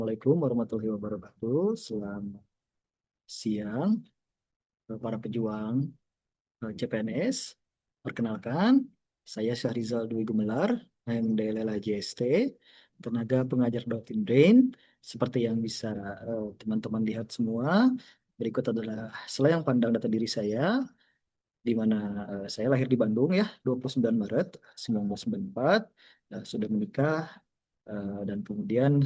Assalamualaikum warahmatullahi wabarakatuh. Selamat siang, para pejuang CPNS. Perkenalkan, saya Syahrizal Dwi Gumelar, MDLLA JST, tenaga pengajar Dolphin Brain. Seperti yang bisa teman-teman lihat semua, berikut adalah selayang pandang data diri saya, di mana saya lahir di Bandung ya, 29 Maret 1994, sudah menikah, dan kemudian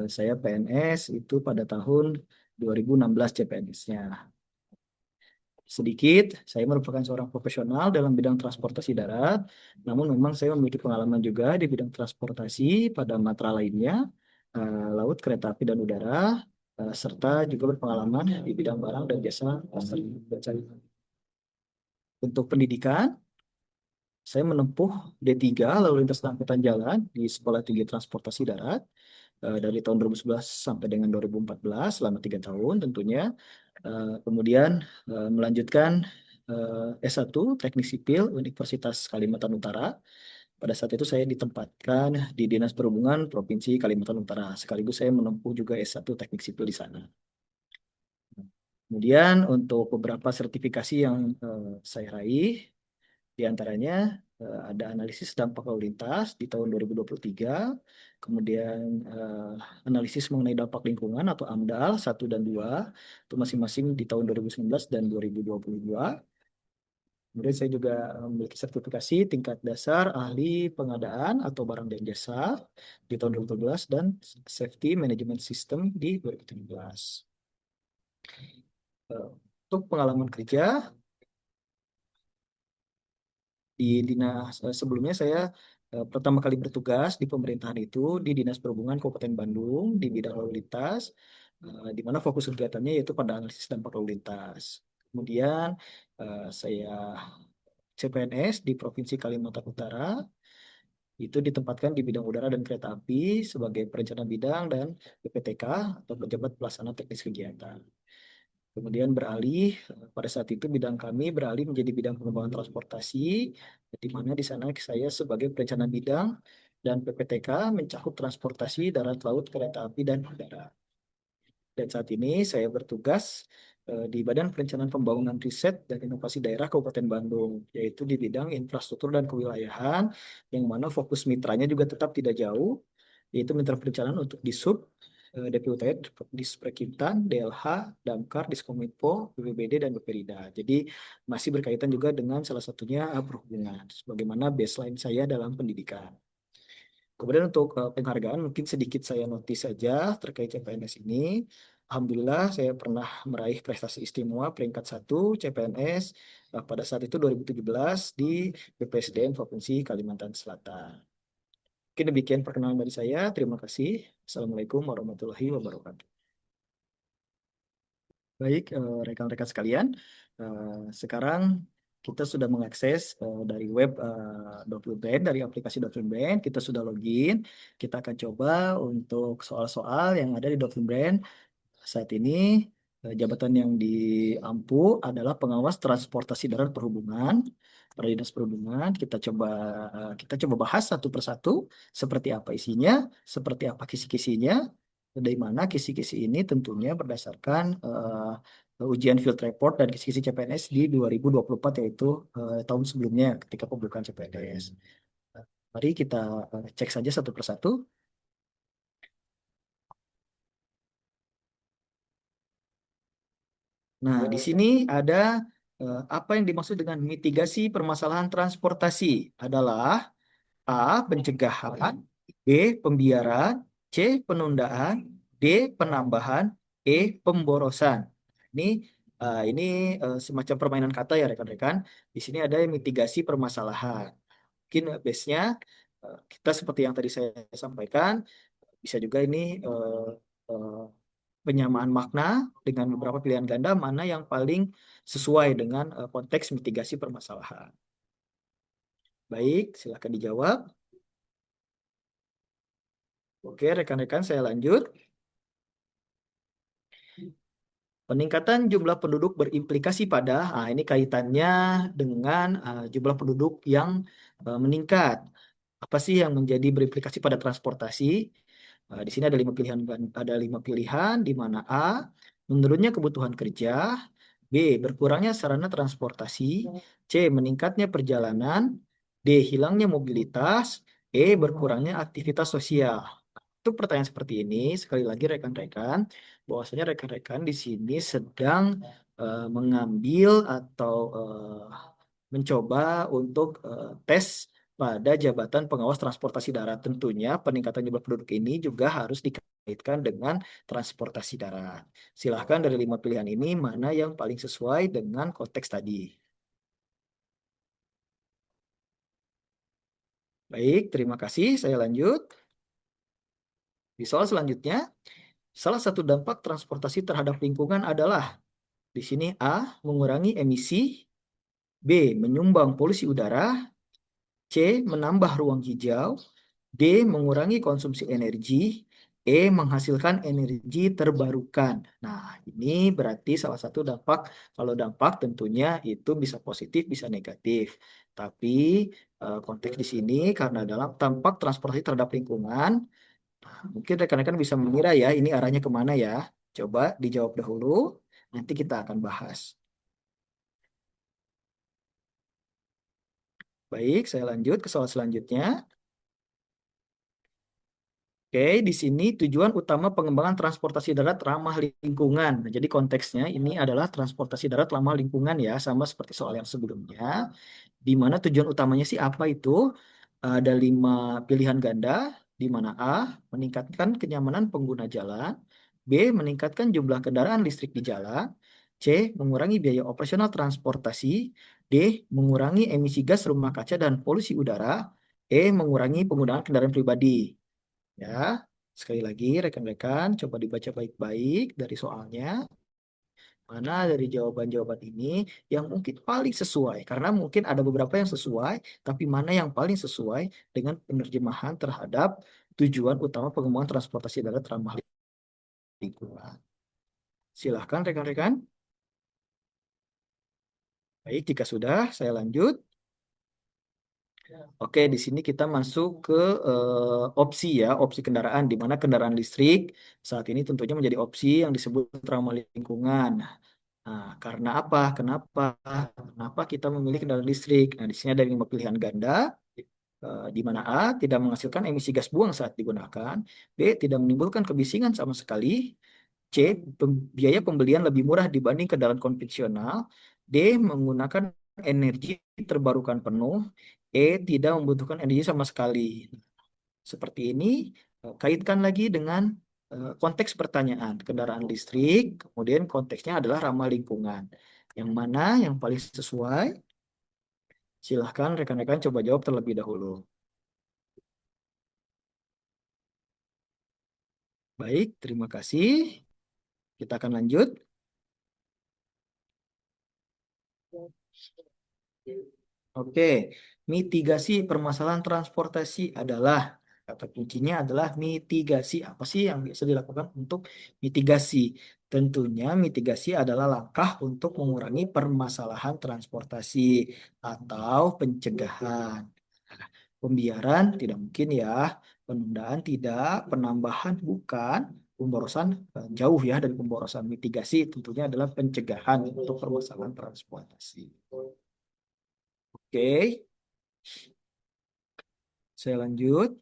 saya PNS itu pada tahun 2016 CPNS-nya. Sedikit, saya merupakan seorang profesional dalam bidang transportasi darat, namun memang saya memiliki pengalaman juga di bidang transportasi pada matra lainnya, laut, kereta api, dan udara, serta juga berpengalaman di bidang barang dan jasa. Untuk pendidikan, saya menempuh D3 lalu lintas angkutan jalan di Sekolah Tinggi Transportasi Darat dari tahun 2011 sampai dengan 2014 selama 3 tahun tentunya. Kemudian melanjutkan S1 Teknik Sipil Universitas Kalimantan Utara. Pada saat itu saya ditempatkan di Dinas Perhubungan Provinsi Kalimantan Utara. Sekaligus saya menempuh juga S1 Teknik Sipil di sana. Kemudian untuk beberapa sertifikasi yang saya raih, di antaranya ada analisis dampak lalu lintas di tahun 2023, kemudian analisis mengenai dampak lingkungan atau AMDAL 1 dan 2, itu masing-masing di tahun 2019 dan 2022. Kemudian saya juga memiliki sertifikasi tingkat dasar ahli pengadaan atau barang dan jasa di tahun 2012 dan Safety Management System di 2017. Untuk pengalaman kerja, di dinas sebelumnya saya pertama kali bertugas di pemerintahan itu di Dinas Perhubungan Kabupaten Bandung di bidang lalu lintas, di mana fokus kegiatannya yaitu pada analisis dampak lalu lintas. Kemudian saya CPNS di Provinsi Kalimantan Utara, itu ditempatkan di bidang udara dan kereta api sebagai perencana bidang dan PPTK atau pejabat pelaksana teknis kegiatan. Kemudian beralih, pada saat itu bidang kami beralih menjadi bidang pengembangan transportasi, di mana di sana saya sebagai perencana bidang dan PPTK mencakup transportasi darat, laut, kereta api, dan udara. Dan saat ini saya bertugas di Badan Perencanaan Pembangunan Riset dan Inovasi Daerah Kabupaten Bandung, yaitu di bidang infrastruktur dan kewilayahan, yang mana fokus mitranya juga tetap tidak jauh, yaitu mitra perencanaan untuk Disub, DPUTN, Disprekintan, DLH, Damkar, Diskominfo, BPBD, dan BPRIDA. Jadi masih berkaitan juga dengan salah satunya perhubungan, sebagaimana baseline saya dalam pendidikan. Kemudian untuk penghargaan mungkin sedikit saya notis saja terkait CPNS ini. Alhamdulillah saya pernah meraih prestasi istimewa peringkat 1 CPNS pada saat itu 2017 di BPSDM Provinsi Kalimantan Selatan. Mungkin demikian perkenalan dari saya. Terima kasih. Assalamualaikum warahmatullahi wabarakatuh. Baik, rekan-rekan sekalian, sekarang kita sudah mengakses dari web Document, dari aplikasi Document, kita sudah login. Kita akan coba untuk soal-soal yang ada di Document. Saat ini jabatan yang diampu adalah pengawas transportasi darat perhubungan, pada Dinas Perhubungan. Kita coba bahas satu persatu seperti apa isinya, seperti apa kisi-kisinya, dari mana kisi-kisi ini tentunya berdasarkan ujian field report dan kisi-kisi CPNS di 2024, yaitu tahun sebelumnya ketika pembukaan CPNS. Mari kita cek saja satu persatu. Nah, di sini ada apa yang dimaksud dengan mitigasi permasalahan transportasi adalah A. Pencegahan, B. Pembiaran, C. Penundaan, D. Penambahan, E. Pemborosan. Ini ini semacam permainan kata ya rekan-rekan. Di sini ada mitigasi permasalahan. Mungkin base-nya kita seperti yang tadi saya sampaikan, bisa juga ini eh, penyamaan makna dengan beberapa pilihan ganda mana yang paling sesuai dengan konteks mitigasi permasalahan. Baik, silakan dijawab. Oke, rekan-rekan saya lanjut. Peningkatan jumlah penduduk berimplikasi pada, ini kaitannya dengan jumlah penduduk yang meningkat. Apa sih yang menjadi berimplikasi pada transportasi? Di sini ada lima pilihan di mana A, menurunnya kebutuhan kerja, B, berkurangnya sarana transportasi, C, meningkatnya perjalanan, D, hilangnya mobilitas, E, berkurangnya aktivitas sosial. Untuk pertanyaan seperti ini, sekali lagi rekan-rekan, bahwasanya rekan-rekan di sini sedang mengambil atau mencoba untuk tes pada jabatan pengawas transportasi darat. Tentunya peningkatan jumlah penduduk ini juga harus dikaitkan dengan transportasi darat. Silahkan dari lima pilihan ini mana yang paling sesuai dengan konteks tadi. Baik, terima kasih. Saya lanjut. Di soal selanjutnya, salah satu dampak transportasi terhadap lingkungan adalah di sini A, mengurangi emisi, B, menyumbang polusi udara, C, menambah ruang hijau, D, mengurangi konsumsi energi, E, menghasilkan energi terbarukan. Nah, ini berarti salah satu dampak. Kalau dampak tentunya itu bisa positif, bisa negatif. Tapi konteks di sini karena dalam dampak transportasi terhadap lingkungan, mungkin rekan-rekan bisa mengira ya, ini arahnya kemana ya. Coba dijawab dahulu, nanti kita akan bahas. Baik, saya lanjut ke soal selanjutnya. Oke, di sini tujuan utama pengembangan transportasi darat ramah lingkungan. Nah, jadi konteksnya ini adalah transportasi darat ramah lingkungan ya, sama seperti soal yang sebelumnya. Di mana tujuan utamanya sih apa itu? Ada lima pilihan ganda, di mana A, meningkatkan kenyamanan pengguna jalan, B, meningkatkan jumlah kendaraan listrik di jalan, C, mengurangi biaya operasional transportasi, D, mengurangi emisi gas rumah kaca dan polusi udara, E, mengurangi penggunaan kendaraan pribadi. Ya, sekali lagi rekan-rekan coba dibaca baik-baik dari soalnya. Mana dari jawaban-jawaban ini yang mungkin paling sesuai? Karena mungkin ada beberapa yang sesuai, tapi mana yang paling sesuai dengan penerjemahan terhadap tujuan utama pengembangan transportasi darat ramah lingkungan. Silahkan rekan-rekan. Baik, jika sudah, saya lanjut. Oke, di sini kita masuk ke opsi ya, opsi kendaraan, di mana kendaraan listrik saat ini tentunya menjadi opsi yang disebut ramah lingkungan. Nah, karena apa? Kenapa kita memilih kendaraan listrik? Nah, di sini ada lima pilihan ganda, di mana A, tidak menghasilkan emisi gas buang saat digunakan, B, tidak menimbulkan kebisingan sama sekali, C, biaya pembelian lebih murah dibanding kendaraan konvensional, D, menggunakan energi terbarukan penuh, E, tidak membutuhkan energi sama sekali. Seperti ini, kaitkan lagi dengan konteks pertanyaan kendaraan listrik, kemudian konteksnya adalah ramah lingkungan. Yang mana yang paling sesuai? Silahkan rekan-rekan coba jawab terlebih dahulu. Baik, terima kasih. Kita akan lanjut. Oke, mitigasi permasalahan transportasi adalah kata kuncinya adalah mitigasi. Apa sih yang biasa dilakukan untuk mitigasi? Tentunya mitigasi adalah langkah untuk mengurangi permasalahan transportasi atau pencegahan. Nah, pembiaran tidak mungkin ya, penundaan tidak, penambahan bukan, pemborosan jauh ya dari pemborosan. Mitigasi tentunya adalah pencegahan untuk permasalahan transportasi. Oke, saya lanjut.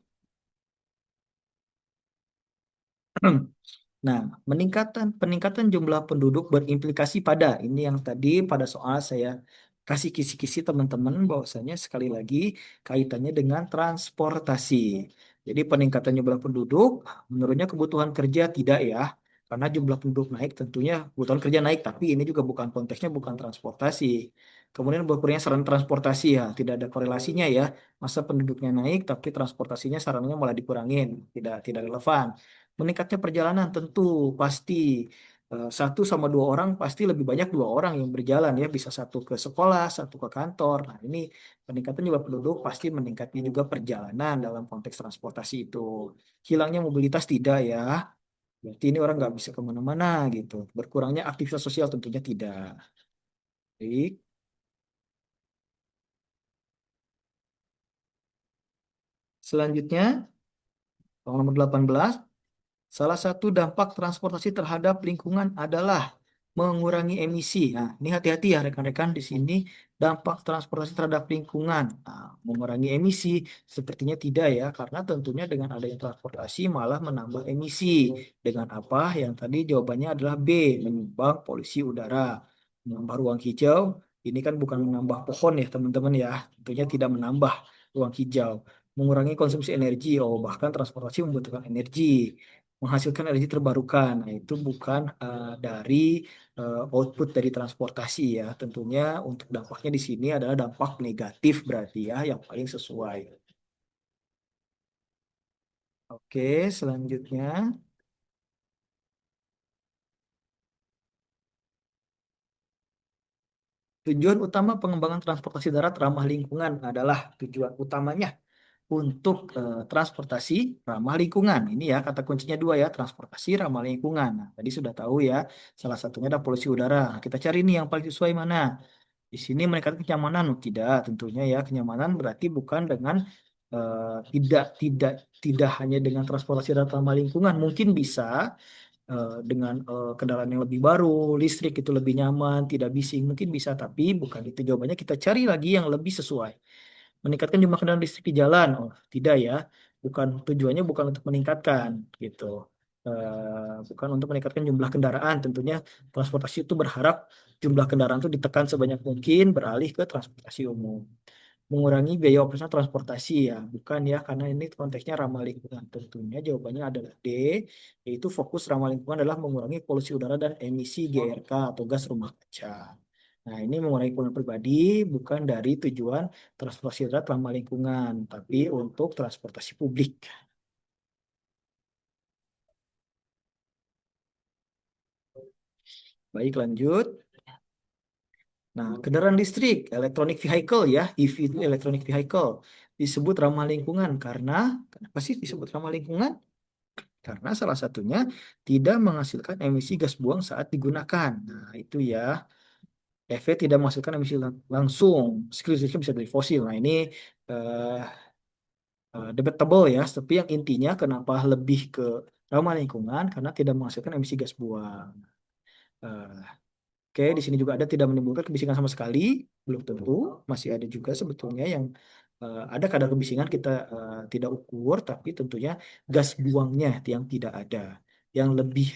Nah, peningkatan jumlah penduduk berimplikasi pada ini yang tadi pada soal saya kasih kisi-kisi teman-teman bahwasanya sekali lagi kaitannya dengan transportasi. Jadi peningkatan jumlah penduduk menurunnya kebutuhan kerja tidak ya. Karena jumlah penduduk naik tentunya kebutuhan kerja naik, tapi ini juga bukan konteksnya bukan transportasi. Kemudian berkurangnya sarana transportasi ya, tidak ada korelasinya ya. Masa penduduknya naik tapi transportasinya sarananya malah dikurangin, tidak relevan. Meningkatnya perjalanan tentu pasti satu sama dua orang pasti lebih banyak dua orang yang berjalan ya, bisa satu ke sekolah, satu ke kantor. Nah, ini peningkatan jumlah penduduk pasti meningkatnya juga perjalanan dalam konteks transportasi itu. Hilangnya mobilitas tidak ya, berarti ini orang nggak bisa kemana-mana gitu. Berkurangnya aktivitas sosial tentunya tidak. Baik, selanjutnya soal nomor 18. Salah satu dampak transportasi terhadap lingkungan adalah mengurangi emisi. Nah, ini hati-hati ya rekan-rekan di sini dampak transportasi terhadap lingkungan. Nah, mengurangi emisi sepertinya tidak ya, karena tentunya dengan adanya transportasi malah menambah emisi. Dengan apa? Yang tadi jawabannya adalah B, menyumbang polusi udara. Menambah ruang hijau, ini kan bukan menambah pohon ya teman-teman ya, tentunya tidak menambah ruang hijau. Mengurangi konsumsi energi, oh bahkan transportasi membutuhkan energi menghasilkan energi terbarukan. Nah, itu bukan dari output dari transportasi ya. Tentunya untuk dampaknya di sini adalah dampak negatif berarti ya yang paling sesuai. Oke, selanjutnya tujuan utama pengembangan transportasi darat ramah lingkungan adalah tujuan utamanya untuk transportasi ramah lingkungan. Ini ya kata kuncinya dua ya, transportasi ramah lingkungan. Nah, tadi sudah tahu ya, salah satunya ada polusi udara. Nah, kita cari nih yang paling sesuai mana. Di sini meningkatkan kenyamanan, oh, tidak tentunya ya kenyamanan berarti bukan dengan tidak tidak tidak hanya dengan transportasi dan ramah lingkungan, mungkin bisa dengan kendaraan yang lebih baru, listrik itu lebih nyaman, tidak bising, mungkin bisa, tapi bukan itu jawabannya. Kita cari lagi yang lebih sesuai. Meningkatkan jumlah kendaraan listrik di jalan, oh tidak ya, bukan tujuannya bukan untuk meningkatkan gitu. Bukan untuk meningkatkan jumlah kendaraan, tentunya transportasi itu berharap jumlah kendaraan itu ditekan sebanyak mungkin beralih ke transportasi umum. Mengurangi biaya operasional transportasi ya, bukan ya, karena ini konteksnya ramah lingkungan. Tentunya jawabannya adalah D, yaitu fokus ramah lingkungan adalah mengurangi polusi udara dan emisi GRK atau gas rumah kaca. Nah, ini mengurangi penggunaan pribadi bukan dari tujuan transportasi darat ramah lingkungan, tapi untuk transportasi publik. Baik, lanjut. Nah, kendaraan listrik, electronic vehicle ya, EV itu electronic vehicle, disebut ramah lingkungan karena, kenapa sih disebut ramah lingkungan? Karena salah satunya tidak menghasilkan emisi gas buang saat digunakan. Nah, itu ya. EV tidak menghasilkan emisi langsung. Meski listriknya bisa dari fosil. Nah, ini eh, debatable ya. Tapi yang intinya kenapa lebih ke ramah lingkungan karena tidak menghasilkan emisi gas buang. Eh, Oke, di sini juga ada tidak menimbulkan kebisingan sama sekali, belum tentu. Masih ada juga sebetulnya yang ada kadar kebisingan kita tidak ukur, tapi tentunya gas buangnya yang tidak ada. Yang lebih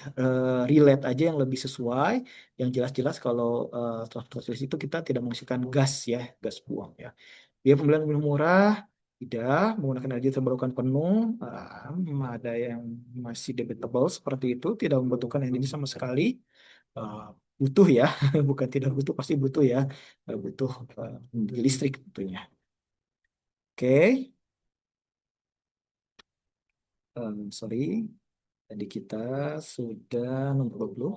relate aja, yang lebih sesuai, yang jelas-jelas kalau transportasi itu kita tidak menghasilkan gas ya, gas buang ya. Biaya pembelian lebih murah, tidak menggunakan energi terbarukan penuh, ada yang masih debatable seperti itu, tidak membutuhkan energi sama sekali. Eh, Butuh ya, bukan tidak butuh, pasti butuh ya. Butuh listrik tentunya. Oke, sorry, tadi kita sudah nomor 20.